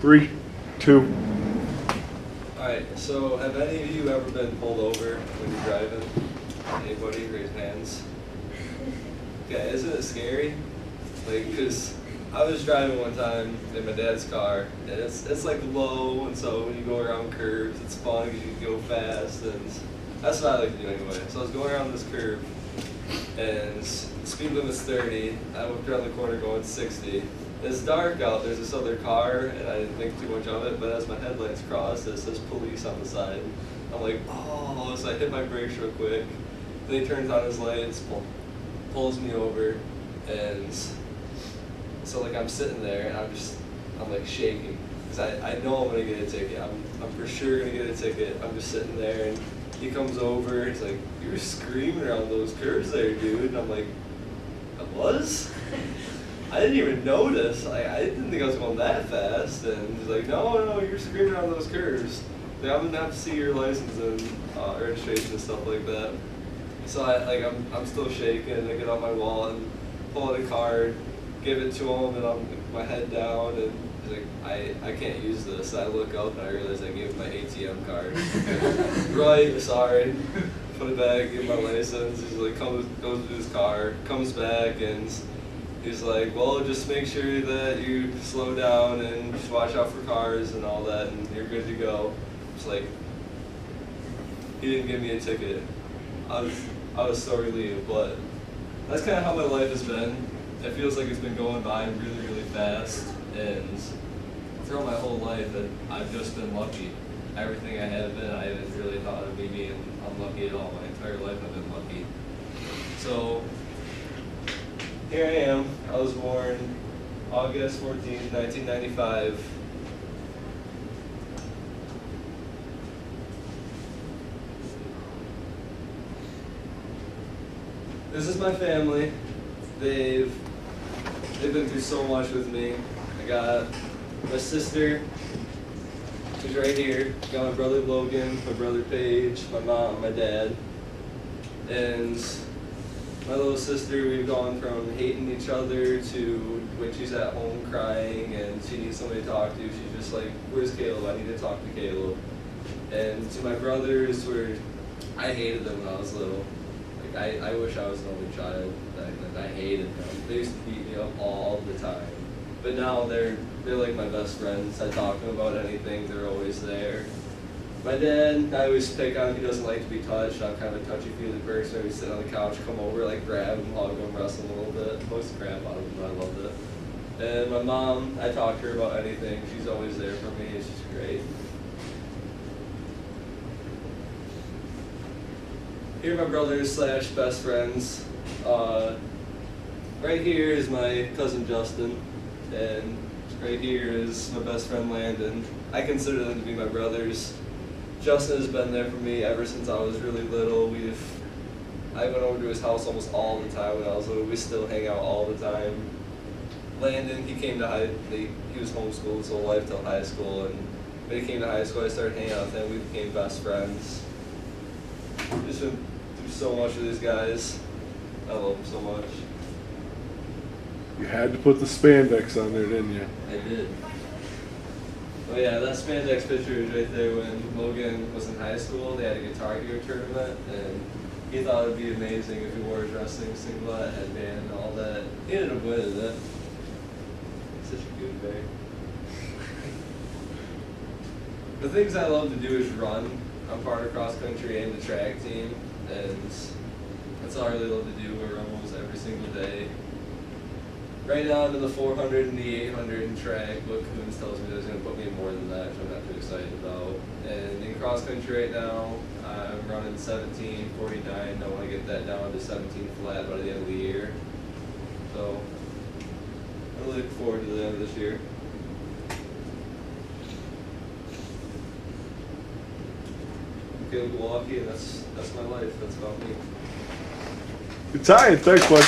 3, 2. Alright, so have any of you ever been pulled over when you're driving? Anybody? Raise hands. Yeah, isn't it scary? Like, because I was driving one time in my dad's car, and it's like low, and so when you go around curves, it's fun because you can go fast, and that's what I like to do anyway. So I was going around this curve, and the speed limit's 30. I whipped around the corner going 60. It's dark out, there's this other car, and I didn't think too much of it, but as my headlights crossed, it says police on the side. I'm like, oh, so I hit my brakes real quick. Then he turns on his lights, pulls me over, and so like I'm sitting there, and I'm like shaking, because I know I'm gonna get a ticket. I'm for sure gonna get a ticket. I'm just sitting there, and he comes over, he's like, you were screaming around those curves there, dude. And I'm like, I was? I didn't even notice. I didn't think I was going that fast. And he's like, no, you're screaming around those curves. Like, I'm gonna have to see your license and registration and stuff like that. So I'm still shaking. I get out my wallet and pull out a card, give it to him, and I'm with my head down, and he's like, I can't use this. I look up and I realize I gave him my ATM card. Right, sorry. Put it back, give him my license. He's like, goes to his car, comes back, and he's like, well, just make sure that you slow down and just watch out for cars and all that, and you're good to go. It's like, he didn't give me a ticket. I was so relieved, but that's kind of how my life has been. It feels like it's been going by really, really fast, and throughout my whole life, I've just been lucky. Everything I have been, I haven't really thought of me being unlucky at all. My entire life I've been lucky. So, here I am. I was born August 14th, 1995. This is my family. They've been through so much with me. I got my sister, who's right here. I got my brother Logan, my brother Paige, my mom, my dad. And my little sister, we've gone from hating each other to when she's at home crying and she needs somebody to talk to, she's just like, where's Caleb? I need to talk to Caleb. And to my brothers, where I hated them when I was little. Like, I wish I was an only child. I hated them. They used to beat me up all the time. But now they're like my best friends. I talk to them about anything, they're always there. My dad, I always pick on him. He doesn't like to be touched. I'm kind of a touchy-feely person. We sit on the couch, come over, like grab him, hug him, wrestle him a little bit. Most crap out of him, I loved it. And my mom, I talk to her about anything. She's always there for me. She's great. Here are my brothers slash best friends. Right here is my cousin Justin, and right here is my best friend Landon. I consider them to be my brothers. Justin has been there for me ever since I was really little. I went over to his house almost all the time when I was little. We still hang out all the time. Landon, he was homeschooled his whole life till high school, and when he came to high school, I started hanging out with him. We became best friends. Just been through so much with these guys. I love them so much. You had to put the spandex on there, didn't you? I did. Oh yeah, that spandex picture is right there when Logan was in high school. They had a Guitar Hero tournament, and he thought it would be amazing if he wore his wrestling singlet, headband, and all that. He ended up winning it. Such a good day. The things I love to do is run. I'm part of cross country and the track team, and that's all I really love to do. I run almost every single day. Right now I'm in the 400 and the 800 in track, but Coons tells me that he's going to put me in more than that, which I'm not too excited about. And in cross country right now, I'm running 17:49. I want to get that down to 17 flat by the end of the year. So I really look forward to the end of this year. I'm Caleb Milwaukee, and that's my life. That's about me. Good time. Thanks, bud.